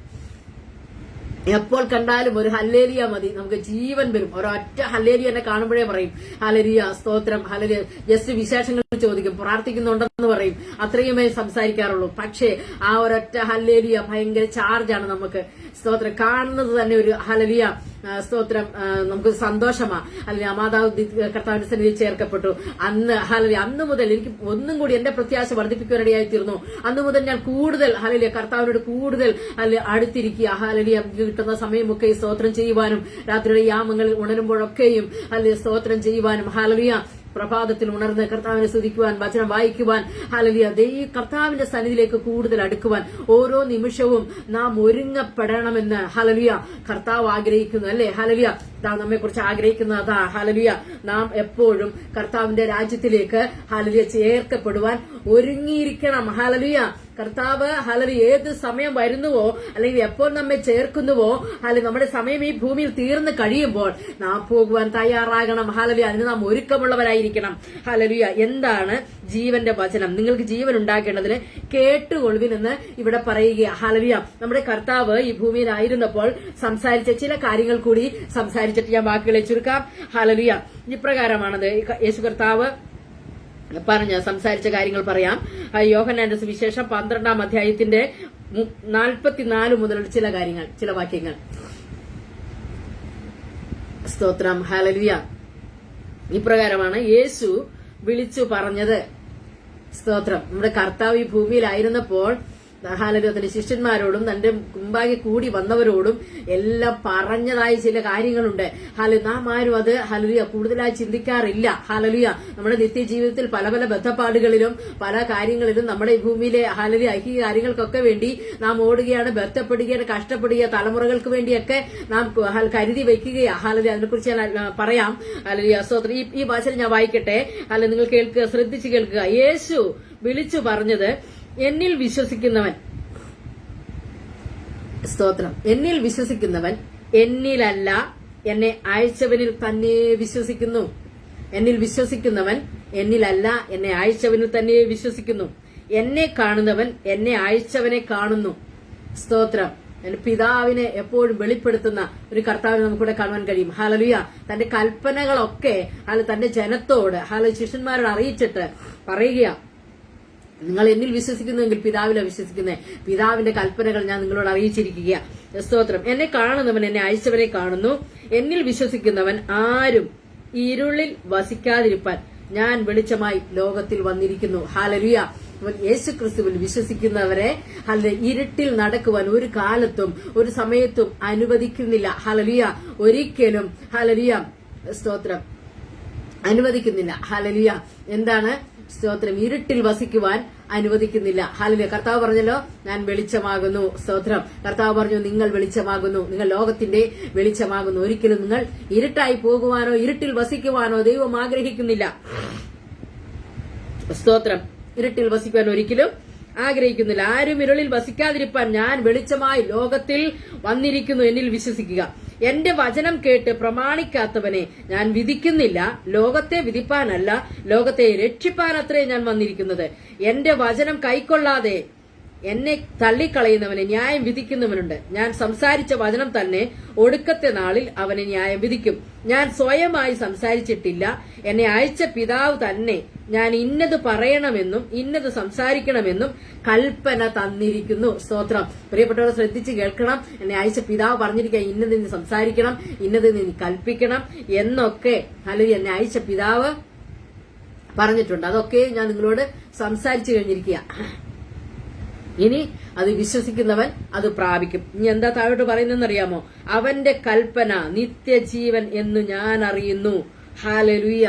എപ്പോൾ കണ്ടാലും ഒരു ഹല്ലേലൂയ മതി, നമുക്ക് ജീവൻ വരും. ഒരൊറ്റ ഹല്ലേലൂയ എന്നെ കാണുമ്പോഴേ പറയും ഹല്ലേലൂയ സ്തോത്രം, ഹല്ലേലൂയ. ജസ്റ്റ് വിശേഷങ്ങൾ ചോദിക്കും, പ്രാർത്ഥിക്കുന്നുണ്ടെന്ന് പറയും, അത്രയുമേ സംസാരിക്കാറുള്ളൂ. പക്ഷേ ആ ഒരൊറ്റ ഹല്ലേലൂയ ഭയങ്കര ചാർജാണ് നമുക്ക്. സ്തോത്രം കാണുന്നത് തന്നെ ഒരു ഹല്ലേലൂയ സ്തോത്രം നമുക്ക് സന്തോഷമാ. അല്ലെങ്കിൽ മാതാവ് കർത്താവിന്റെ സന്നിധിയിൽ ചേർക്കപ്പെട്ടു. അന്ന് ഹല്ലേലൂയ, അന്ന് മുതൽ എനിക്ക് ഒന്നും കൂടി എന്റെ പ്രത്യാശ വർദ്ധിപ്പിക്കുവാനിടയായി തീർന്നു. അന്ന് മുതൽ ഞാൻ കൂടുതൽ ഹല്ലേലൂയ കർത്താവിനോട് കൂടുതൽ അടുത്തിരിക്കുക. ഹല്ലേലൂയ കിട്ടുന്ന സമയമൊക്കെ സ്തോത്രം ചെയ്യുവാനും, രാത്രിയുടെ യാമങ്ങളിൽ ഉണരുമ്പോഴൊക്കെയും ഹല്ലേലൂയ സ്തോത്രം ചെയ്യുവാനും, ഹല്ലേലൂയ പ്രഭാതത്തിൽ ഉണർന്ന് കർത്താവിനെ സ്തുതിക്കുവാൻ, വചനം വായിക്കുവാൻ, ഹല്ലേലൂയ കർത്താവിന്റെ സന്നിധിയിലേക്ക് കൂടുതൽ അടുക്കുവാൻ ഓരോ നിമിഷവും നാം ഒരുങ്ങപ്പെടണമെന്ന് ഹല്ലേലൂയ കർത്താവ് ആഗ്രഹിക്കുന്നു. അല്ലേ ഹല്ലേലൂയ, നമ്മെ കുറിച്ച് ആഗ്രഹിക്കുന്നതാ. ഹല്ലേലൂയ, നാം എപ്പോഴും കർത്താവിന്റെ രാജ്യത്തിലേക്ക് ഹല്ലേലൂയ ചേർക്കപ്പെടുവാൻ ഒരുങ്ങിയിരിക്കണം. ഹല്ലേലൂയ, കർത്താവ് ഹല്ലേലൂയ ഏത് സമയം വരുന്നുവോ അല്ലെങ്കിൽ എപ്പോൾ നമ്മെ ചേർക്കുന്നുവോ അല്ലെങ്കിൽ നമ്മുടെ സമയം ഈ ഭൂമിയിൽ തീർന്നു കഴിയുമ്പോൾ നാം പോകുവാൻ തയ്യാറാകണം. ഹല്ലേലൂയ, അതിന് നാം ഒരുക്കമുള്ളവരായിരിക്കണം. ഹല്ലേലൂയ, എന്താണ് ജീവന്റെ വചനം? നിങ്ങൾക്ക് ജീവൻ ഉണ്ടാക്കേണ്ടതിന് കേട്ടുകൊള്ളുവിനെന്ന് ഇവിടെ പറയുക. ഹല്ലേലൂയ, നമ്മുടെ കർത്താവ് ഈ ഭൂമിയിലായിരുന്നപ്പോൾ സംസാരിച്ച ചില കാര്യങ്ങൾ കൂടി സംസാരിച്ചിട്ട് ഞാൻ വാക്കുകളെ ചുരുക്കാം. ഹല്ലേലൂയ, ഇപ്രകാരമാണത് യേശു കർത്താവ് സംസാരിച്ച കാര്യങ്ങൾ പറയാം. യോഹന്നാന്റെ സുവിശേഷം 12-ാം അധ്യായത്തിന്റെ 44 മുതലുള്ള ചില കാര്യങ്ങൾ, ചില വാക്യങ്ങൾ. സ്തോത്രം, ഹല്ലേലൂയ. ഇപ്രകാരമാണ് യേശു വിളിച്ചു പറഞ്ഞത്. സ്തോത്രം, നമ്മുടെ കർത്താവ് ഈ ഭൂമിയിലായിരുന്നപ്പോൾ ഹല്ലേലൂയ തന്റെ ശിഷ്യന്മാരോടും തന്റെ മുമ്പാകെ കൂടി വന്നവരോടും എല്ലാം പറഞ്ഞതായ ചില കാര്യങ്ങളുണ്ട്. ഹല്ലേലൂയ, നാം ആരും അത് ഹല്ലേലൂയ കൂടുതലായി ചിന്തിക്കാറില്ല. ഹല്ലേലൂയ, നമ്മുടെ നിത്യജീവിതത്തിൽ പല പല ബന്ധപ്പാടുകളിലും പല കാര്യങ്ങളിലും നമ്മുടെ ഈ ഭൂമിയിലെ ഹല്ലേലൂയ ഈ കാര്യങ്ങൾക്കൊക്കെ വേണ്ടി നാം ഓടുകയാണ്, ബന്ധപ്പെടുകയാണ്, കഷ്ടപ്പെടുക, തലമുറകൾക്ക് വേണ്ടിയൊക്കെ നാം കരുതി വയ്ക്കുകയാണ്. ഹല്ലേലൂയ, അതിനെക്കുറിച്ച് ഞാൻ പറയാം. ഹല്ലേലൂയ, സ്തോത്രം. ഈ വചനം ഞാൻ വായിക്കട്ടെ. ഹല്ലേലൂയ, നിങ്ങൾ കേൾക്കുക, ശ്രദ്ധിച്ച് കേൾക്കുക. യേശു വിളിച്ചു പറഞ്ഞത്, എന്നിൽ വിശ്വസിക്കുന്നവൻ, സ്തോത്രം, എന്നിൽ വിശ്വസിക്കുന്നവൻ എന്നിലല്ല എന്നെ അയച്ചവനിൽ തന്നെ വിശ്വസിക്കുന്നു. എന്നിൽ വിശ്വസിക്കുന്നവൻ എന്നിലല്ല എന്നെ അയച്ചവനിൽ തന്നെ വിശ്വസിക്കുന്നു. എന്നെ കാണുന്നവൻ എന്നെ അയച്ചവനെ കാണുന്നു. സ്തോത്രം. പിതാവിനെ എപ്പോഴും വെളിപ്പെടുത്തുന്ന ഒരു കർത്താവിനെ നമുക്കിവിടെ കാണുവാൻ കഴിയും. ഹല്ലേലൂയ, തന്റെ കൽപ്പനകളൊക്കെ തന്റെ ജനത്തോട് ശിഷ്യന്മാരോട് അറിയിച്ചിട്ട് പറയുക, നിങ്ങൾ എന്നിൽ വിശ്വസിക്കുന്നുവെങ്കിൽ പിതാവിലെ വിശ്വസിക്കുന്നേ, പിതാവിന്റെ കൽപ്പനകൾ ഞാൻ നിങ്ങളോട് അറിയിച്ചിരിക്കുക. സ്തോത്രം. എന്നെ കാണുന്നവൻ എന്നെ അയച്ചവനെ കാണുന്നു. എന്നിൽ വിശ്വസിക്കുന്നവൻ ആരും ഇരുളിൽ വസിക്കാതിരിപ്പാൻ ഞാൻ വെളിച്ചമായി ലോകത്തിൽ വന്നിരിക്കുന്നു. ഹല്ലേലൂയ. യേശു ക്രിസ്തുവിൽ വിശ്വസിക്കുന്നവരെ ഇരുട്ടിൽ നടക്കുവാൻ ഒരു കാലത്തും ഒരു സമയത്തും അനുവദിക്കുന്നില്ല. ഹല്ലേലൂയ, ഒരിക്കലും. ഹല്ലേലൂയ, സ്തോത്രം, അനുവദിക്കുന്നില്ല. ഹല്ലേലൂയ. എന്താണ് സ്തോത്രം, ഇരുട്ടിൽ വസിക്കുവാൻ അനുവദിക്കുന്നില്ല. ഹല്ലേലൂയ. കർത്താവ് പറഞ്ഞല്ലോ, ഞാൻ വെളിച്ചമാകുന്നു. സ്തോത്രം. കർത്താവ് പറഞ്ഞു, നിങ്ങൾ വെളിച്ചമാകുന്നു, നിങ്ങൾ ലോകത്തിന്റെ വെളിച്ചമാകുന്നു. ഒരിക്കലും നിങ്ങൾ ഇരുട്ടായി പോകുവാനോ ഇരുട്ടിൽ വസിക്കുവാനോ ദൈവം ആഗ്രഹിക്കുന്നില്ല. സ്തോത്രം. ഇരുട്ടിൽ വസിക്കുവാൻ ഒരിക്കലും ആഗ്രഹിക്കുന്നില്ല. ആരും ഇരുളിൽ വസിക്കാതിരിപ്പാൻ ഞാൻ വെളിച്ചമായി ലോകത്തിൽ വന്നിരിക്കുന്നു. എന്നിൽ വിശ്വസിക്കുക. എന്റെ വചനം കേട്ട് പ്രമാണിക്കാത്തവനെ ഞാൻ വിധിക്കുന്നില്ല. ലോകത്തെ വിധിപ്പാനല്ല, ലോകത്തെ രക്ഷിപ്പാനത്രേ ഞാൻ വന്നിരിക്കുന്നത്. എന്റെ വചനം കൈക്കൊള്ളാതെ എന്നെ തള്ളിക്കളയുന്നവനെ ന്യായം വിധിക്കുന്നവനുണ്ട്. ഞാൻ സംസാരിച്ച വചനം തന്നെ ഒടുക്കത്തെ നാളിൽ അവനെ ന്യായം വിധിക്കും. ഞാൻ സ്വയമായി സംസാരിച്ചിട്ടില്ല, എന്നെ അയച്ച പിതാവ് തന്നെ ഞാൻ ഇന്നത് പറയണമെന്നും ഇന്നത് സംസാരിക്കണമെന്നും കൽപ്പന തന്നിരിക്കുന്നു. സ്തോത്രം. പ്രിയപ്പെട്ടവർ ശ്രദ്ധിച്ച് കേൾക്കണം. എന്നെ അയച്ച പിതാവ് പറഞ്ഞിരിക്കുക, ഇന്നത് നീ സംസാരിക്കണം, ഇന്നത് നീ കൽപ്പിക്കണം എന്നൊക്കെ. അല്ലെങ്കിൽ എന്നെ അയച്ച പിതാവ് പറഞ്ഞിട്ടുണ്ട്. അതൊക്കെ ഞാൻ നിങ്ങളോട് സംസാരിച്ചു കഴിഞ്ഞിരിക്കുക. ഇനി അത് വിശ്വസിക്കുന്നവൻ അത് പ്രാപിക്കും. ഇനി എന്താ താഴോട്ട് പറയുന്നതെന്നറിയാമോ? അവന്റെ കൽപ്പന നിത്യജീവൻ എന്ന് ഞാൻ അറിയുന്നു. ഹല്ലേലൂയ.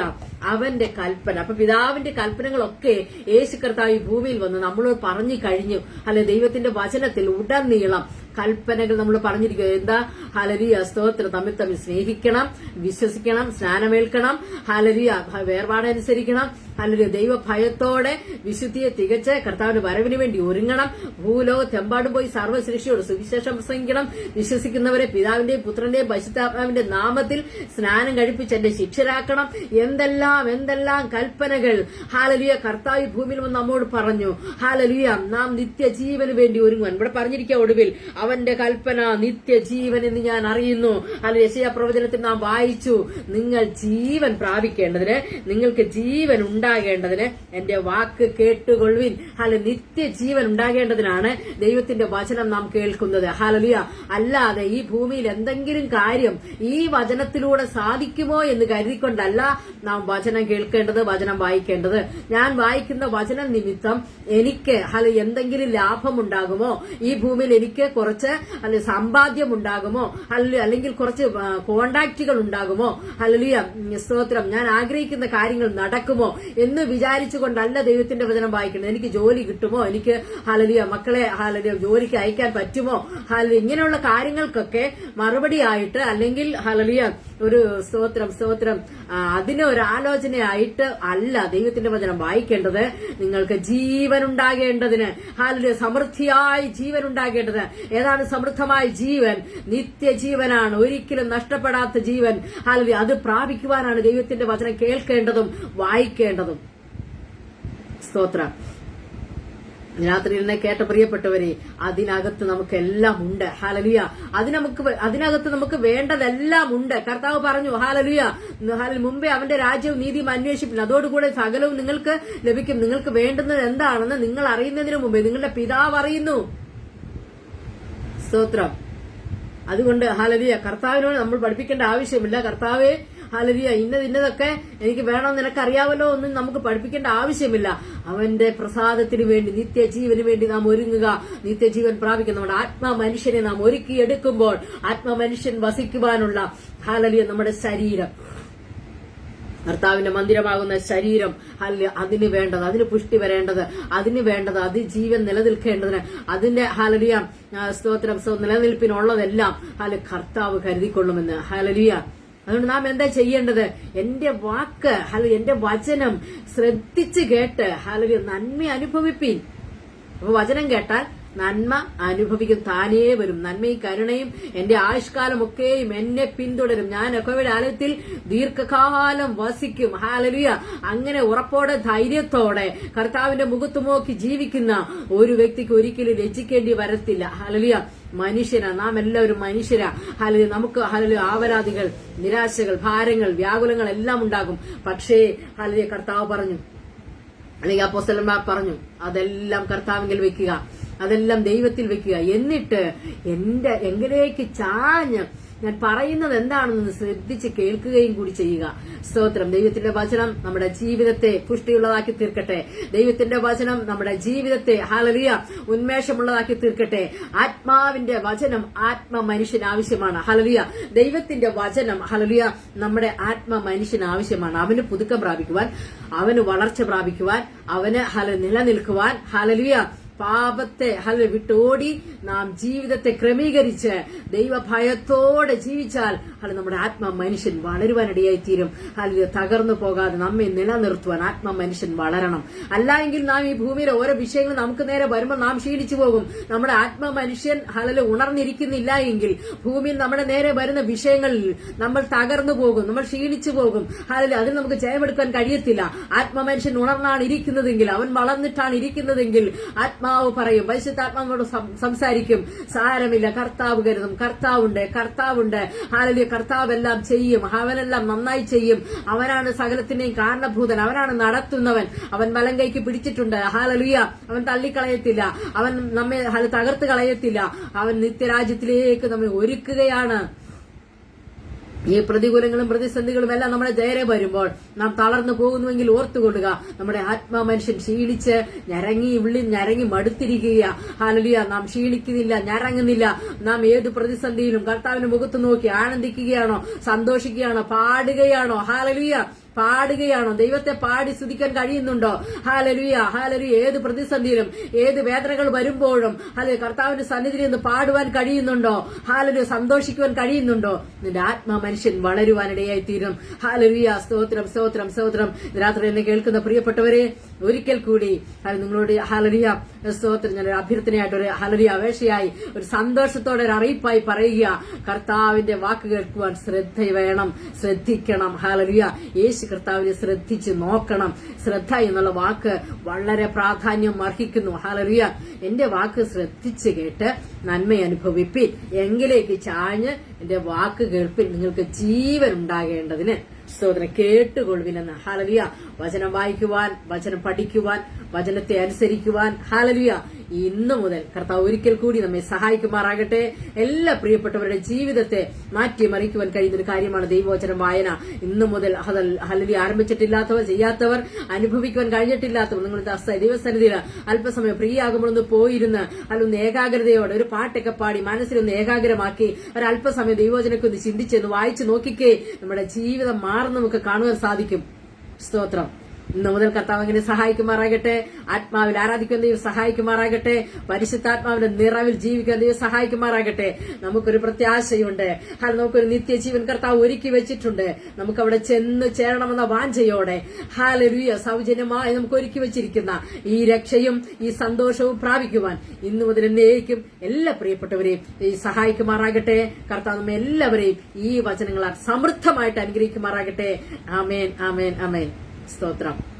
അവന്റെ കൽപ്പന. അപ്പൊ പിതാവിന്റെ കൽപ്പനകളൊക്കെ യേശു കർത്താവ് ഈ ഭൂമിയിൽ വന്ന് നമ്മളോട് പറഞ്ഞു കഴിഞ്ഞു. അല്ലെ, ദൈവത്തിന്റെ വചനത്തിൽ ഉടനീളം കൽപ്പനകൾ നമ്മൾ പറഞ്ഞിരിക്കുക. എന്താ? ഹല്ലേലൂയ. സ്തോത്രം. തമ്മിൽ തമ്മിൽ സ്നേഹിക്കണം, വിശ്വസിക്കണം, സ്നാനമേൽക്കണം, ഹല്ലേലൂയ, വേർപാടനുസരിക്കണം, ഹല്ലേലൂയ, ദൈവഭയത്തോടെ വിശുദ്ധിയെ തികച്ച് കർത്താവിന്റെ വരവിന് വേണ്ടി ഒരുങ്ങണം, ഭൂലോകത്തെമ്പാടും പോയി സർവ്വസൃഷ്ടിയോട് സുവിശേഷം പ്രസംഗിക്കണം, വിശ്വസിക്കുന്നവരെ പിതാവിന്റെയും പുത്രന്റെയും പരിശുദ്ധാത്മാവിന്റെ നാമത്തിൽ സ്നാനം കഴിപ്പിച്ച് എന്റെ ശിക്ഷരാക്കണം. എന്തെല്ലാം കൽപ്പനകൾ ഹല്ലേലൂയ കർത്താവ് ഭൂമിയിൽ വന്ന് നമ്മോട് പറഞ്ഞു. ഹല്ലേലൂയ. നാം നിത്യജീവന് വേണ്ടി ഒരുങ്ങുവാൻ ഇവിടെ പറഞ്ഞിരിക്കുക. ഒടുവിൽ അവന്റെ കൽപ്പന നിത്യജീവൻ എന്ന് ഞാൻ അറിയുന്നു. അല്ല, യെശയ്യാ പ്രവചനത്തിൽ നാം വായിച്ചു, നിങ്ങൾ ജീവൻ പ്രാപിക്കേണ്ടതിന്, നിങ്ങൾക്ക് ജീവൻ ഉണ്ടാകേണ്ടതിന് എന്റെ വാക്ക് കേട്ടുകൊള്ളുവിൻ. അല്ല, നിത്യജീവൻ ഉണ്ടാകേണ്ടതിനാണ് ദൈവത്തിന്റെ വചനം നാം കേൾക്കുന്നത്. ഹല്ലേലൂയ. അല്ലാതെ ഈ ഭൂമിയിൽ എന്തെങ്കിലും കാര്യം ഈ വചനത്തിലൂടെ സാധിക്കുമോ എന്ന് കരുതിക്കൊണ്ടല്ല നാം വചനം കേൾക്കേണ്ടത്, വചനം വായിക്കേണ്ടത്. ഞാൻ വായിക്കുന്ന വചനം നിമിത്തം എനിക്ക് എന്തെങ്കിലും ലാഭമുണ്ടാകുമോ? ഈ ഭൂമിയിൽ എനിക്ക് കുറച്ച് സമ്പാദ്യം ഉണ്ടാകുമോ? അല്ലെങ്കിൽ കുറച്ച് കോണ്ടാക്റ്റുകൾ ഉണ്ടാകുമോ? ഹല്ലേലൂയ. സ്തോത്രം. ഞാൻ ആഗ്രഹിക്കുന്ന കാര്യങ്ങൾ നടക്കുമോ എന്ന് വിചാരിച്ചുകൊണ്ടല്ല ദൈവത്തിന്റെ വചനം വായിക്കുന്നത്. എനിക്ക് ജോലി കിട്ടുമോ? എനിക്ക് ഹല്ലേലൂയ മക്കളെ ഹല്ലേലൂയ ജോലിക്ക് അയക്കാൻ പറ്റുമോ? ഹല്ലേലൂയ ഇങ്ങനെയുള്ള കാര്യങ്ങൾക്കൊക്കെ മറുപടിയായിട്ട്, അല്ലെങ്കിൽ ഹല്ലേലൂയ ഒരു സ്തോത്രം അതിനൊരാലോചനയായിട്ട് അല്ല ദൈവത്തിന്റെ വചനം വായിക്കേണ്ടത്. നിങ്ങൾക്ക് ജീവൻ ഉണ്ടാകേണ്ടതിന്, ഹല്ലേലൂയ, സമൃദ്ധിയായി ജീവൻ ഉണ്ടാകേണ്ടത്. ഏതാണ് സമൃദ്ധമായ ജീവൻ? നിത്യജീവനാണ്, ഒരിക്കലും നഷ്ടപ്പെടാത്ത ജീവൻ. ഹല്ലേലൂയ. അത് പ്രാപിക്കുവാനാണ് ദൈവത്തിന്റെ വചനം കേൾക്കേണ്ടതും വായിക്കേണ്ടതും. സ്തോത്രം. രാത്രിയിൽ എന്നെ കേട്ട പ്രിയപ്പെട്ടവരെ, അതിനകത്ത് നമുക്കെല്ലാം ഉണ്ട്. ഹല്ലേലൂയ. അതിനകത്ത് നമുക്ക് വേണ്ടതെല്ലാം ഉണ്ട്. കർത്താവ് പറഞ്ഞു, ഹല്ലേലൂയ, മുമ്പേ അവന്റെ രാജ്യവും നീതിയും അന്വേഷിപ്പില്ല, അതോടുകൂടെ സകലവും നിങ്ങൾക്ക് ലഭിക്കും. നിങ്ങൾക്ക് വേണ്ടുന്നത് എന്താണെന്ന് നിങ്ങൾ അറിയുന്നതിന് മുമ്പേ നിങ്ങളുടെ പിതാവ് അറിയുന്നു. സ്തോത്രം. അതുകൊണ്ട് ഹല്ലേലൂയ കർത്താവിനോട് നമ്മൾ പഠിപ്പിക്കേണ്ട ആവശ്യമില്ല. കർത്താവേ ഹല്ലേലൂയ ഇന്നതൊക്കെ എനിക്ക് വേണമെന്ന് നിനക്കറിയാവല്ലോ ഒന്നും നമുക്ക് പഠിപ്പിക്കേണ്ട ആവശ്യമില്ല. അവന്റെ പ്രസാദത്തിന് വേണ്ടി, നിത്യജീവന് വേണ്ടി നാം ഒരുങ്ങുക. നിത്യജീവൻ പ്രാപിക്കുന്ന നമ്മുടെ ആത്മമനുഷ്യനെ നാം ഒരുക്കിയെടുക്കുമ്പോൾ ആത്മമനുഷ്യൻ വസിക്കുവാനുള്ള ഹല്ലേലൂയ നമ്മുടെ ശരീരം, കർത്താവിന്റെ മന്ദിരമാകുന്ന ശരീരം, അതിന് വേണ്ടത്, അതിന് പുഷ്ടി വരേണ്ടത്, അതിന് വേണ്ടത്, അത് ജീവൻ നിലനിൽക്കേണ്ടതിന്, അതിന്റെ ഹല്ലേലൂയ സ്തോത്രം നിലനിൽപ്പിനുള്ളതെല്ലാം കർത്താവ് കരുതിക്കൊള്ളുമെന്ന്. ഹല്ലേലൂയ. അതുകൊണ്ട് നാം എന്താ ചെയ്യേണ്ടത്? എന്റെ വാക്ക് എന്റെ വചനം ശ്രദ്ധിച്ച് കേട്ട് ഹല്ലേലൂയ നന്മ അനുഭവിപ്പീൻ. അപ്പൊ വചനം കേട്ടാൽ നന്മ അനുഭവിക്കും, താനേ വരും. നന്മയും കരുണയും എന്റെ ആയുഷ്കാലമൊക്കെയും എന്നെ പിന്തുടരും. ഞാൻ യഹോവയുടെ ആലയത്തിൽ ദീർഘകാലം വസിക്കും. ഹല്ലേലൂയ. അങ്ങനെ ഉറപ്പോടെ ധൈര്യത്തോടെ കർത്താവിന്റെ മുഖത്ത് നോക്കി ജീവിക്കുന്ന ഒരു വ്യക്തിക്ക് ഒരിക്കലും ലജ്ജിക്കേണ്ടി വരത്തില്ല. ഹല്ലേലൂയ. മനുഷ്യരാ, നാം എല്ലാവരും മനുഷ്യരാ. ഹല്ലേലൂയ. നമുക്ക് ഹല്ലേലൂയ ആവലാതികൾ, നിരാശകൾ, ഭാരങ്ങൾ, വ്യാകുലങ്ങൾ എല്ലാം ഉണ്ടാകും. പക്ഷേ ഹല്ലേലൂയ കർത്താവ് പറഞ്ഞു, അല്ലെങ്കിൽ അപ്പോസ്തലന്മാർ പറഞ്ഞു, അതെല്ലാം കർത്താവിങ്കിൽ വെക്കുക, അതെല്ലാം ദൈവത്തിൽ വെക്കുക. എന്നിട്ട് എങ്കിലേക്ക് ചാഞ്ഞ് ഞാൻ പറയുന്നത് എന്താണെന്ന് ശ്രദ്ധിച്ച് കേൾക്കുകയും കൂടി ചെയ്യുക. സ്തോത്രം. ദൈവത്തിന്റെ വചനം നമ്മുടെ ജീവിതത്തെ പുഷ്ടിയുള്ളതാക്കി തീർക്കട്ടെ. ദൈവത്തിന്റെ വചനം നമ്മുടെ ജീവിതത്തെ ഹല്ലേലൂയ ഉന്മേഷമുള്ളതാക്കി തീർക്കട്ടെ. ആത്മാവിന്റെ വചനം ആത്മ മനുഷ്യന് ആവശ്യമാണ്. ഹല്ലേലൂയ. ദൈവത്തിന്റെ വചനം ഹല്ലേലൂയ നമ്മുടെ ആത്മ മനുഷ്യന് ആവശ്യമാണ്. അവന് പുതുക്കം പ്രാപിക്കുവാൻ, അവന് വളർച്ച പ്രാപിക്കുവാൻ, അവന് നിലനിൽക്കുവാൻ. ഹല്ലേലൂയ. പാപത്തെ വിട്ടോടി നാം ജീവിതത്തെ ക്രമീകരിച്ച് ദൈവഭയത്തോടെ ജീവിച്ചാൽ നമ്മുടെ ആത്മ മനുഷ്യൻ വളരുവാനിടയായി തീരും. തകർന്നു പോകാതെ നമ്മെ നിലനിർത്തുവാൻ ആത്മ മനുഷ്യൻ വളരണം. അല്ല എങ്കിൽ നാം ഈ ഭൂമിയിലെ ഓരോ വിഷയങ്ങൾ നമുക്ക് നേരെ വരുമ്പോൾ നാം ക്ഷീണിച്ചു പോകും. നമ്മുടെ ആത്മ മനുഷ്യൻ ഉണർന്നിരിക്കുന്നില്ല എങ്കിൽ ഭൂമിയിൽ നമ്മുടെ നേരെ വരുന്ന വിഷയങ്ങളിൽ നമ്മൾ തകർന്നു പോകും, നമ്മൾ ക്ഷീണിച്ചു പോകും. അതിൽ നമുക്ക് ജയമെടുക്കാൻ കഴിയത്തില്ല. ആത്മ മനുഷ്യൻ ഉണർന്നാണ് ഇരിക്കുന്നതെങ്കിൽ, അവൻ വളർന്നിട്ടാണ് ഇരിക്കുന്നതെങ്കിൽ ആത്മാവ് പറയും, പരിശുദ്ധാത്മാവോട് സംസാരിക്കും, സാരമില്ല, കർത്താവ് കരുതും, കർത്താവുണ്ട്. ഹല്ലേലൂയ. കർത്താവ് എല്ലാം ചെയ്യും, അവനെല്ലാം നന്നായി ചെയ്യും. അവനാണ് സകലത്തിന്റെയും കാരണഭൂതൻ, അവനാണ് നടത്തുന്നവൻ. അവൻ വലങ്കൈക്ക് പിടിച്ചിട്ടുണ്ട്. ഹല്ലേലൂയ. അവൻ തള്ളിക്കളയത്തില്ല, അവൻ നമ്മെ തകർത്ത് കളയത്തില്ല. അവൻ നിത്യരാജ്യത്തിലേക്ക് നമ്മെ ഒരുക്കുകയാണ്. ഈ പ്രതികൂലങ്ങളും പ്രതിസന്ധികളും എല്ലാം നമ്മുടെ നേരെ വരുമ്പോൾ നാം തളർന്നു പോകുന്നുവെങ്കിൽ ഓർത്തുകൊള്ളുക, നമ്മുടെ ആത്മാ മനുഷ്യൻ ക്ഷീണിച്ച് ഞരങ്ങി മടുത്തിരിക്കുക. ഹല്ലേലൂയ. നാം ക്ഷീണിക്കുന്നില്ല, ഞരങ്ങുന്നില്ല. നാം ഏത് പ്രതിസന്ധിയിലും കർത്താവിന്റെ മുഖത്ത് നോക്കി ആനന്ദിക്കുകയാണോ, സന്തോഷിക്കുകയാണോ, പാടുകയാണോ? ഹല്ലേലൂയ. പാടുകയാണോ? ദൈവത്തെ പാടി സ്തുതിക്കാൻ കഴിയുന്നുണ്ടോ? ഹല്ലേലൂയ. ഹല്ലേലൂയ. ഏത് പ്രതിസന്ധിയിലും ഏത് വേദനകൾ വരുമ്പോഴും കർത്താവിന്റെ സന്നിധിയിൽ നിന്ന് പാടുവാൻ കഴിയുന്നുണ്ടോ? ഹല്ലേലൂയ. സന്തോഷിക്കുവാൻ കഴിയുന്നുണ്ടോ? നിന്റെ ആത്മാ മനുഷ്യൻ വളരുവാനിടയായി തീരും. ഹല്ലേലൂയ. സ്തോത്രം, സ്തോത്രം, സ്തോത്രം. രാത്രി എന്നെ കേൾക്കുന്ന പ്രിയപ്പെട്ടവരെ, ഒരിക്കൽ കൂടി നിങ്ങളോട് ഹല്ലേലൂയ സ്തോത്രം ഞാൻ അഭ്യർത്ഥനയായിട്ട് ഒരു ഹല്ലേലൂയ അപേക്ഷയായി ഒരു സന്തോഷത്തോടെ ഒരു അറിയിപ്പായി പറയുക, കർത്താവിന്റെ വാക്ക് കേൾക്കുവാൻ ശ്രദ്ധിക്കണം. ഹല്ലേലൂയ. യേശു കർത്താവിനെ ശ്രദ്ധിച്ച് നോക്കണം. ശ്രദ്ധ എന്നുള്ള വാക്ക് വളരെ പ്രാധാന്യം അർഹിക്കുന്നു. ഹല്ലേലൂയ. എന്റെ വാക്ക് ശ്രദ്ധിച്ച് കേട്ട് നന്മ അനുഭവിപ്പിൻ, എങ്കിലേക്ക് ചാഞ്ഞ് എന്റെ വാക്ക് കേൾപ്പിൻ, നിങ്ങൾക്ക് ജീവൻ ഉണ്ടാകേണ്ടതിന് സ്തോത്രം. കേട്ടുകൊള്ളുവിനെന്ന്. ഹല്ലേലൂയ. വചനം വായിക്കുവാൻ, വചനം പഠിക്കുവാൻ, വചനത്തെ അനുസരിക്കുവാൻ. ഹല്ലേലൂയ. ഇന്നു മുതൽ കർത്താവ് ഒരിക്കൽ കൂടി നമ്മെ സഹായിക്കുമാറാകട്ടെ. എല്ലാ പ്രിയപ്പെട്ടവരുടെ ജീവിതത്തെ മാറ്റിമറിക്കുവാൻ കഴിയുന്ന ഒരു കാര്യമാണ് ദൈവവചനം വായന. ഇന്നു മുതൽ ഹല്ലേലൂയ ആരംഭിച്ചിട്ടില്ലാത്തവർ, ചെയ്യാത്തവർ, അനുഭവിക്കുവാൻ കഴിഞ്ഞിട്ടില്ലാത്തവർ നിങ്ങളുടെ ദൈവസന്നിധിയിൽ അല്പസമയം ഫ്രീ ആകുമ്പോൾ ഒന്ന് പോയിരുന്ന് അല്ലൊന്ന് ഏകാഗ്രതയോടെ ഒരു പാട്ടൊക്കെ പാടി മനസ്സിലൊന്ന് ഏകാഗ്രമാക്കി ഒരല്പസമയം ദൈവവചനൊക്കെ ഒന്ന് ചിന്തിച്ചെന്ന് വായിച്ചു നോക്കിക്കേ നമ്മുടെ ജീവിതം മാറുന്ന നമുക്ക് കാണുവാൻ സാധിക്കും. സ്തോത്രം. ഇന്നു മുതൽ കർത്താവ് അങ്ങനെ സഹായിക്കുമാറാകട്ടെ. ആത്മാവിൽ ആരാധിക്കുന്ന ദൈവം സഹായിക്കുമാറാകട്ടെ. പരിശുദ്ധാത്മാവിന്റെ നിറവിൽ ജീവിക്കുന്ന ദൈവം സഹായിക്കുമാറാകട്ടെ. നമുക്കൊരു പ്രത്യാശയുണ്ട്. നമുക്കൊരു നിത്യജീവൻ കർത്താവ് ഒരുക്കി വെച്ചിട്ടുണ്ട്. നമുക്ക് അവിടെ ചെന്ന് ചേരണമെന്ന വാഞ്ചയോടെ ഹല്ലേലൂയ സൗജന്യമായി നമുക്ക് ഒരുക്കി വെച്ചിരിക്കുന്ന ഈ രക്ഷയും ഈ സന്തോഷവും പ്രാപിക്കുവാൻ ഇന്നു മുതൽ എന്നേക്കും എല്ലാ പ്രിയപ്പെട്ടവരെയും ഈ സഹായിക്കുമാറാകട്ടെ. കർത്താവ് നമ്മെ എല്ലാവരെയും ഈ വചനങ്ങളാൽ സമൃദ്ധമായിട്ട് അനുഗ്രഹിക്കുമാറാകട്ടെ. ആമേൻ, ആമേൻ, ആമേൻ. സ്തോത്രം.